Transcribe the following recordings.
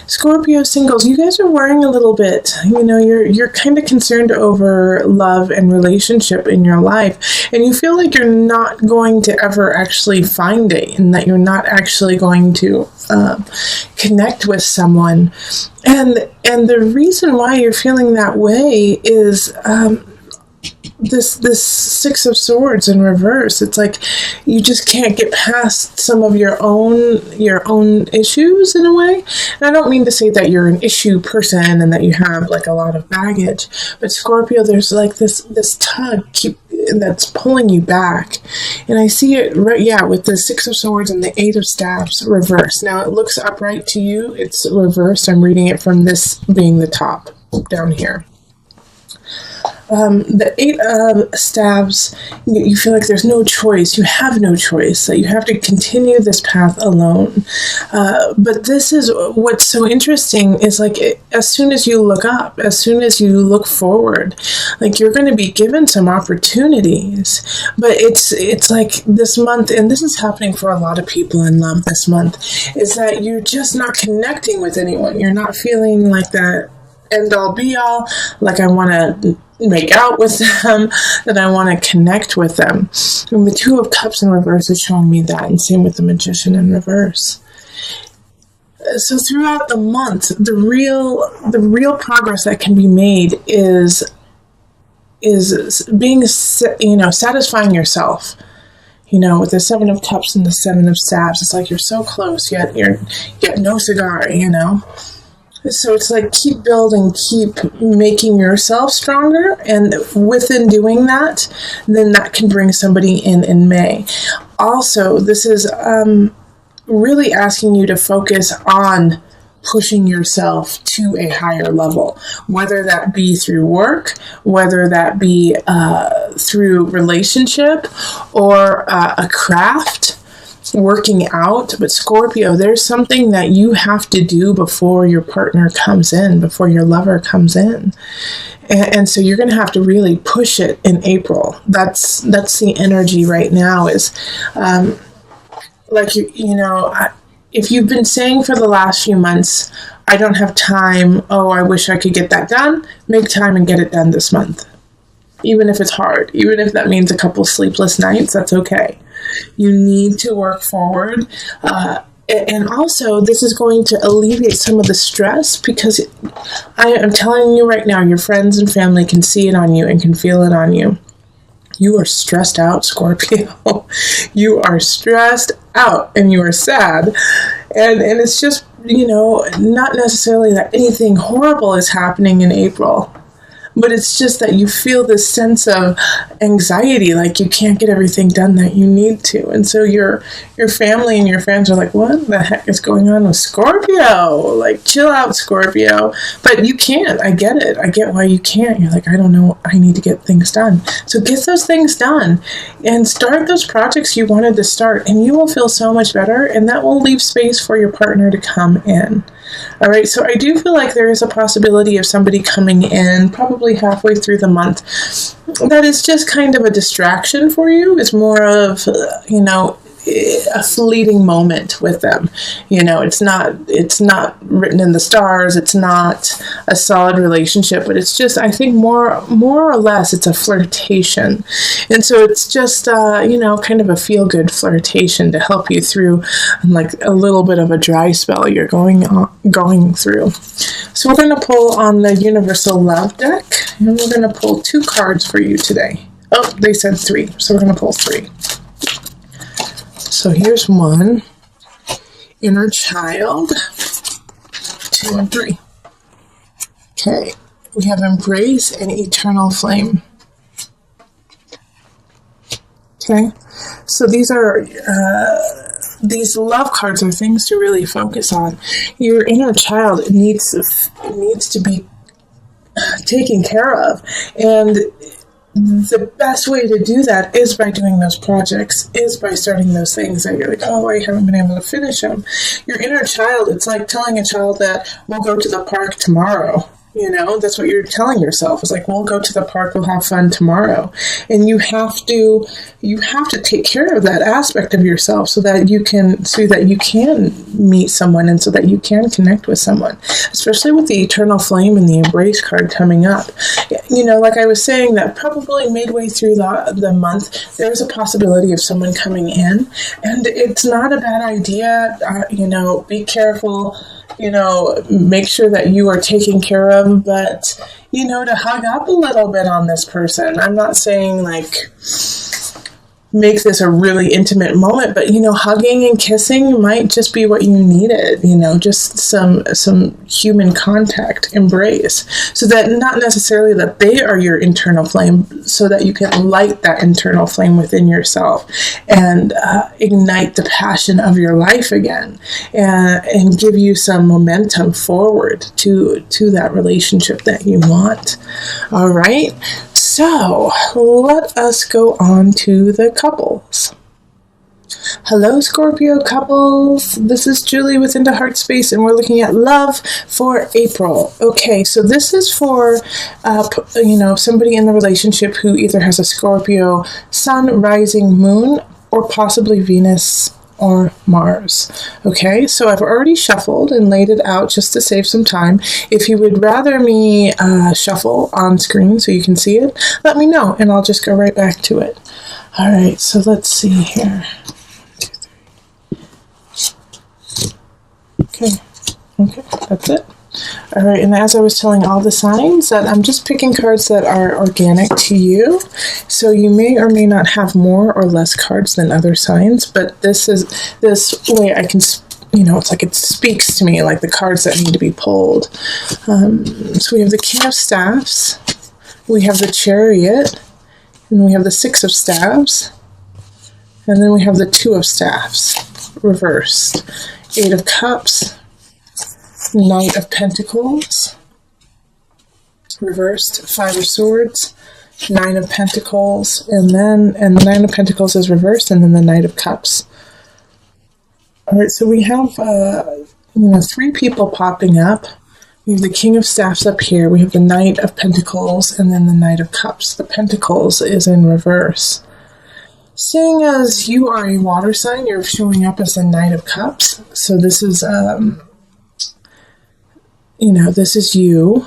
Scorpio singles, you guys are worrying a little bit. You're kind of concerned over love and relationship in your life, and you feel like you're not going to ever actually find it, and that you're not actually going to connect with someone. And the reason why you're feeling that way is this Six of Swords in reverse. It's like you just can't get past some of your own issues in a way. And I don't mean to say that you're an issue person and that you have like a lot of baggage, but Scorpio, there's like this tug that's pulling you back. And I see it with the Six of Swords and the Eight of Staves reversed. Now it looks upright to you, it's reversed. I'm reading it from this being the top down here. The Eight of Staves, you feel like there's no choice. You have no choice. That you have to continue this path alone. But this is what's so interesting is like as soon as you look up, as soon as you look forward, like you're going to be given some opportunities. But it's like this month, and this is happening for a lot of people in love this month, is that you're just not connecting with anyone. You're not feeling like that end all be all, like I want to make out with them, that I want to connect with them. And the Two of Cups in reverse is showing me that, and same with the Magician in reverse. So throughout the month, the real progress that can be made is being, satisfying yourself. With the Seven of Cups and the Seven of Staves, it's like you're so close, yet no cigar, So it's like keep building, keep making yourself stronger, and within doing that, then that can bring somebody in May. Also, this is really asking you to focus on pushing yourself to a higher level, whether that be through work, whether that be through relationship or a craft, working out. But Scorpio, there's something that you have to do before your partner comes in, before your lover comes in. And so you're going to have to really push it in April. That's the energy right now is if you've been saying for the last few months, I don't have time, I wish I could get that done, make time and get it done this month. Even if it's hard, even if that means a couple sleepless nights, that's okay. You need to work forward. And also, this is going to alleviate some of the stress, because I am telling you right now, your friends and family can see it on you and can feel it on you. You are stressed out, Scorpio. You are stressed out and you are sad. And it's just, not necessarily that anything horrible is happening in April, but it's just that you feel this sense of anxiety, like you can't get everything done that you need to. And so your family and your friends are like, what the heck is going on with Scorpio? Like, chill out, Scorpio. But you can't. I get it. I get why you can't. You're like, I don't know. I need to get things done. So get those things done and start those projects you wanted to start, and you will feel so much better, and that will leave space for your partner to come in. All right, so I do feel like there is a possibility of somebody coming in probably halfway through the month that is just kind of a distraction for you. It's more of, a fleeting moment with them. It's not written in the stars. It's not a solid relationship, but it's just, I think more or less it's a flirtation. And so it's just, kind of a feel-good flirtation to help you through like a little bit of a dry spell you're going through. So we're going to pull on the Universal Love deck, and we're going to pull 2 cards for you today. Oh, they said 3, so we're going to pull 3. So here's 1, Inner Child, 2 and 3. Okay, we have Embrace and Eternal Flame. Okay, so these are, these love cards are things to really focus on. Your inner child needs to be taken care of, and the best way to do that is by doing those projects, is by starting those things that you're like, I haven't been able to finish them. Your inner child, it's like telling a child that we'll go to the park tomorrow. You know, that's what you're telling yourself. It's like, we'll go to the park, we'll have fun tomorrow. And you have to take care of that aspect of yourself so that you can meet someone and so that you can connect with someone, especially with the eternal flame and the embrace card coming up. You know, like I was saying, that probably midway through the month, there's a possibility of someone coming in, and it's not a bad idea. You know, be careful. You know, make sure that you are taken care of, but, you know, to hug up a little bit on this person. I'm not saying, like, make this a really intimate moment, but, you know, hugging and kissing might just be what you needed, you know, just some human contact, embrace, so that not necessarily that they are your internal flame, so that you can light that internal flame within yourself and ignite the passion of your life again, and give you some momentum forward to that relationship that you want. All right. So let us go on to the couples. Hello, Scorpio couples. This is Julie with Into Heart Space, and we're looking at love for April. Okay, so this is for, somebody in the relationship who either has a Scorpio sun, rising, moon, or possibly Venus or Mars. Okay, so I've already shuffled and laid it out just to save some time. If you would rather me shuffle on screen so you can see it, let me know and I'll just go right back to it. All right, so let's see here. 1, 2, 3. Okay, that's it. All right, and as I was telling all the signs, that I'm just picking cards that are organic to you. So you may or may not have more or less cards than other signs, but this way I can, it's like it speaks to me, like the cards that need to be pulled. So we have the King of Staffs, we have the Chariot, and we have the Six of Staves, and then we have the Two of Staffs, reversed. 8 of Cups, Knight of Pentacles, reversed. 5 of Swords, 9 of Pentacles, and the 9 of Pentacles is reversed, and then the Knight of Cups. All right, so we have 3 people popping up. We have the King of Staffs up here. We have the Knight of Pentacles, and then the Knight of Cups. The Pentacles is in reverse. Seeing as you are a water sign, you're showing up as the Knight of Cups. So this is, this is you.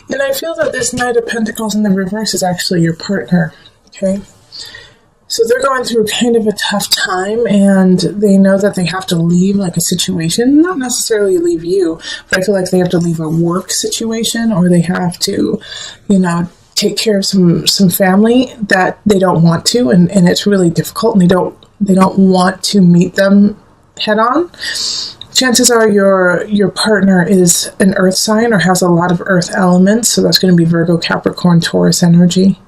And I feel that this Knight of Pentacles in the reverse is actually your partner, okay? So they're going through kind of a tough time, and they know that they have to leave like a situation, not necessarily leave you, but I feel like they have to leave a work situation, or they have to, take care of some family that they don't want to, and it's really difficult, and they don't want to meet them head on. Chances are your partner is an earth sign or has a lot of earth elements, so that's going to be Virgo, Capricorn, Taurus energy.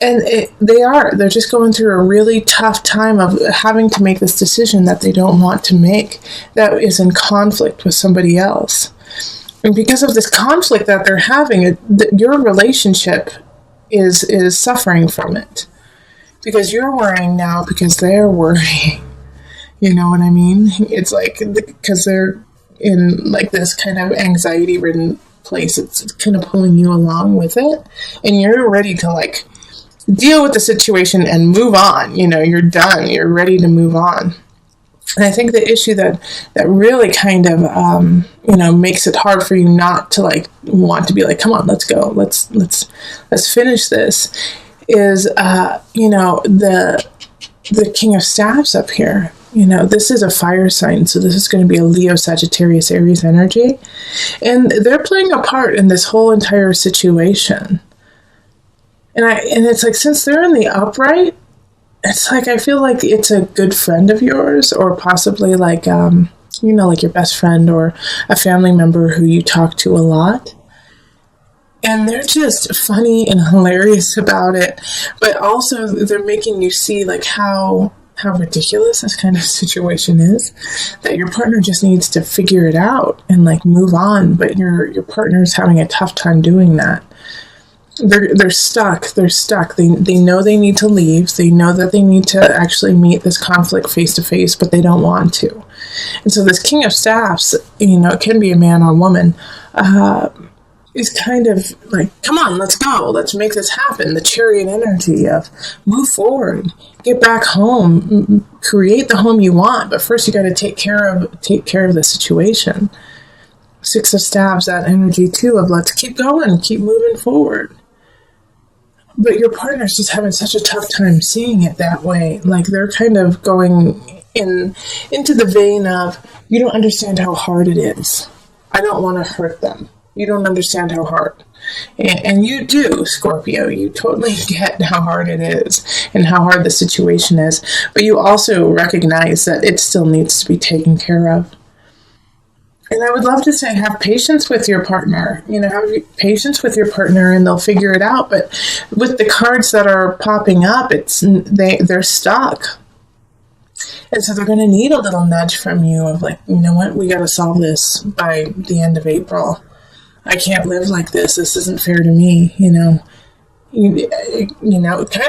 And they're just going through a really tough time of having to make this decision that they don't want to make, that is in conflict with somebody else. And because of this conflict that they're having, your relationship is suffering from it. Because you're worrying now because they're worrying. You know what I mean? It's like, because they're in like this kind of anxiety-ridden place, it's kind of pulling you along with it. And you're ready to like deal with the situation and move on. You're done. You're ready to move on. And I think the issue that really kind of, makes it hard for you not to like want to be like, come on, let's go. Let's finish this is, the King of Staffs up here. This is a fire sign, so this is going to be a Leo, Sagittarius, Aries energy. And they're playing a part in this whole entire situation. And it's like, since they're in the upright, it's like, I feel like it's a good friend of yours, or possibly like, like your best friend or a family member who you talk to a lot. And they're just funny and hilarious about it. But also they're making you see like how ridiculous this kind of situation is, that your partner just needs to figure it out and like move on, but your partner's having a tough time doing that. they're stuck. They're stuck. They know they need to leave. They know that they need to actually meet this conflict face to face, but they don't want to. And so this King of Staffs, it can be a man or a woman, is kind of like, come on, let's go. Let's make this happen. The Chariot energy of move forward, get back home, create the home you want. But first you got to take care of the situation. Six of Staves, that energy too of let's keep going, keep moving forward. But your partner's just having such a tough time seeing it that way. Like they're kind of going into the vein of, you don't understand how hard it is. I don't want to hurt them. You don't understand how hard. And you do, Scorpio. You totally get how hard it is and how hard the situation is. But you also recognize that it still needs to be taken care of. And I would love to say, have patience with your partner. Have patience with your partner, and they'll figure it out. But with the cards that are popping up, they're stuck, and so they're going to need a little nudge from you of like, you know what, we got to solve this by the end of April. I can't live like this. This isn't fair to me. Kind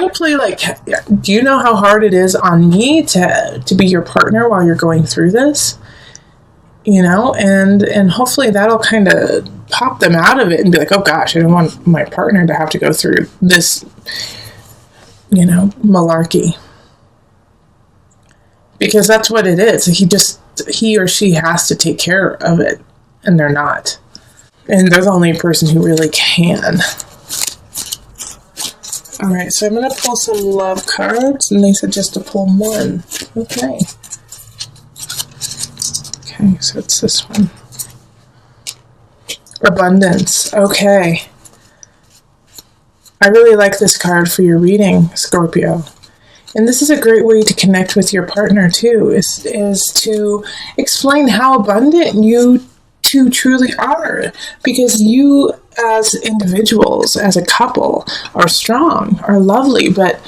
of play like, do you know how hard it is on me to be your partner while you're going through this? And hopefully that'll kind of pop them out of it and be like, oh gosh, I don't want my partner to have to go through this, malarkey. Because that's what it is. He or she has to take care of it, and they're not. And they're the only person who really can. All right, so I'm going to pull some love cards, and they said just to pull one. Okay. Okay, so it's this one. Abundance. Okay. I really like this card for your reading, Scorpio. And this is a great way to connect with your partner, too, is to explain how abundant you two truly are. Because you, as individuals, as a couple, are strong, are lovely, but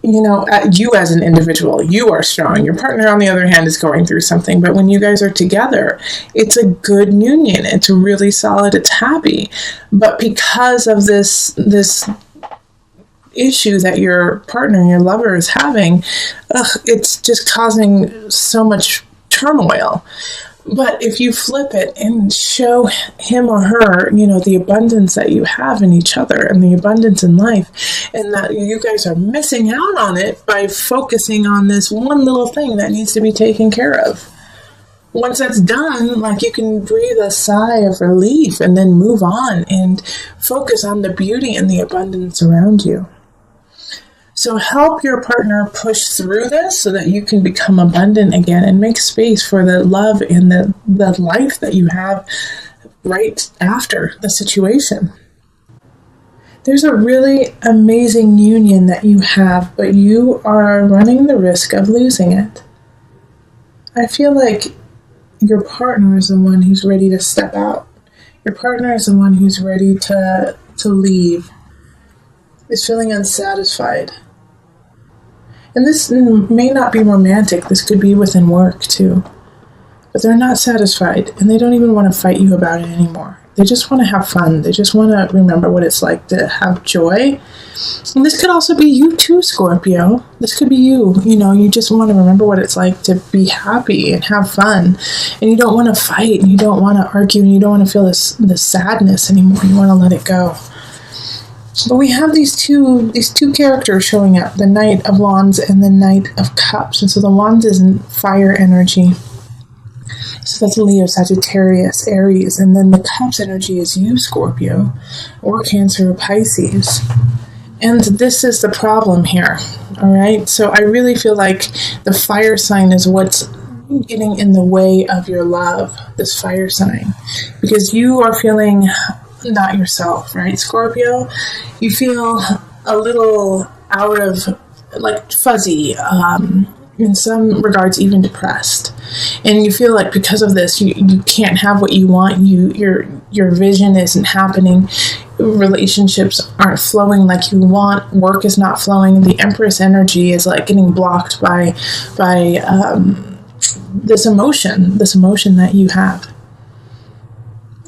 you as an individual, you are strong. Your partner, on the other hand, is going through something. But when you guys are together, it's a good union. It's really solid. It's happy. But because of this issue that your partner, your lover is having, it's just causing so much turmoil. But if you flip it and show him or her, the abundance that you have in each other and the abundance in life, and that you guys are missing out on it by focusing on this one little thing that needs to be taken care of. Once that's done, you can breathe a sigh of relief and then move on and focus on the beauty and the abundance around you. So help your partner push through this so that you can become abundant again and make space for the love and the life that you have right after the situation. There's a really amazing union that you have, but you are running the risk of losing it. I feel like your partner is the one who's ready to step out. Your partner is the one who's ready to leave, is feeling unsatisfied. And this may not be romantic. This could be within work, too. But they're not satisfied, and they don't even want to fight you about it anymore. They just want to have fun. They just want to remember what it's like to have joy. And this could also be you, too, Scorpio. This could be you. You just want to remember what it's like to be happy and have fun. And you don't want to fight, and you don't want to argue, and you don't want to feel this sadness anymore. You want to let it go. But we have these two characters showing up, the Knight of Wands and the Knight of Cups. And so the Wands is in fire energy. So that's Leo, Sagittarius, Aries. And then the Cups energy is you, Scorpio, or Cancer or Pisces. And this is the problem here. All right. So I really feel like the fire sign is what's getting in the way of your love, this fire sign. Because you are feeling not yourself, right, Scorpio? You feel a little out of, fuzzy, in some regards even depressed. And you feel like because of this, you can't have what you want. Your vision isn't happening. Relationships aren't flowing like you want. Work is not flowing. The Empress energy is getting blocked by this emotion that you have.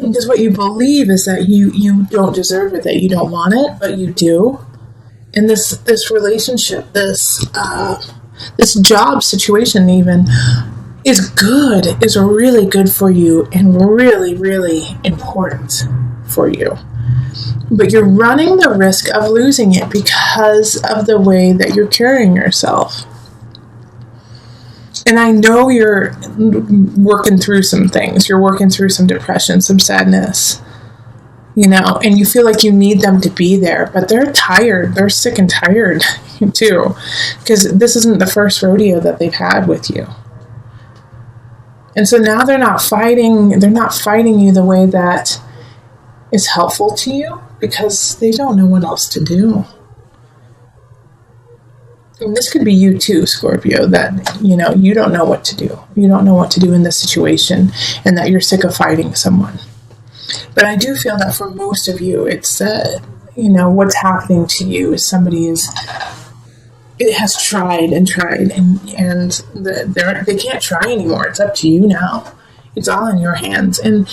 Because what you believe is that you don't deserve it, that you don't want it, but you do. And this relationship, this job situation even, is good, is really good for you and really, really important for you. But you're running the risk of losing it because of the way that you're carrying yourself. And I know you're working through some things. You're working through some depression, some sadness, and you feel like you need them to be there, but they're tired. They're sick and tired too, because this isn't the first rodeo that they've had with you. And so now they're not fighting you the way that is helpful to you, because they don't know what else to do. And this could be you too, Scorpio, that, you don't know what to do. You don't know what to do in this situation, and that you're sick of fighting someone. But I do feel that for most of you, it's, what's happening to you is somebody has tried and they can't try anymore. It's up to you now. It's all in your hands. And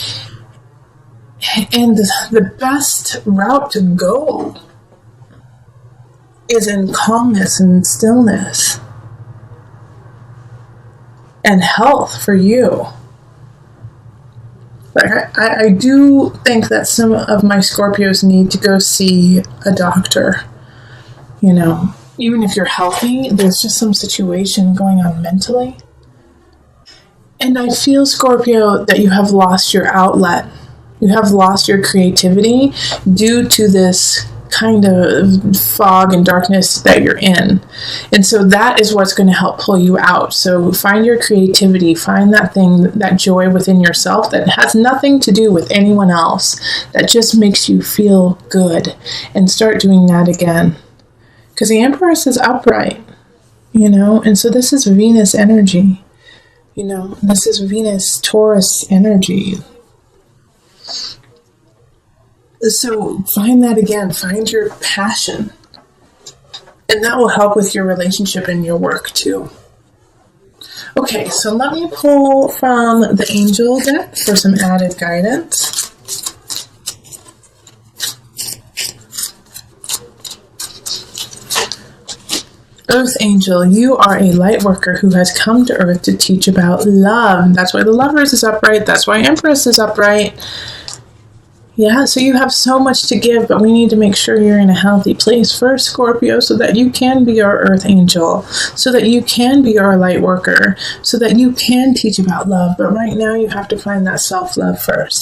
the best route to go is in calmness and stillness and health for you. Like I do think that some of my Scorpios need to go see a doctor. Even if you're healthy, there's just some situation going on mentally. And I feel, Scorpio, that you have lost your outlet. You have lost your creativity due to this kind of fog and darkness that you're in. And so that is what's going to help pull you out. So find your creativity, find that thing, that joy within yourself that has nothing to do with anyone else, that just makes you feel good, and start doing that again. Because the Empress is upright, and so this is Venus energy, this is Venus Taurus energy. So find that again, find your passion, and that will help with your relationship and your work too. Okay, so let me pull from the Angel deck for some added guidance. Earth Angel, you are a light worker who has come to Earth to teach about love. That's why the Lovers is upright. That's why Empress is upright. Yeah, so you have so much to give, but we need to make sure you're in a healthy place first, Scorpio, so that you can be our Earth Angel, so that you can be our light worker, so that you can teach about love. But right now you have to find that self-love first.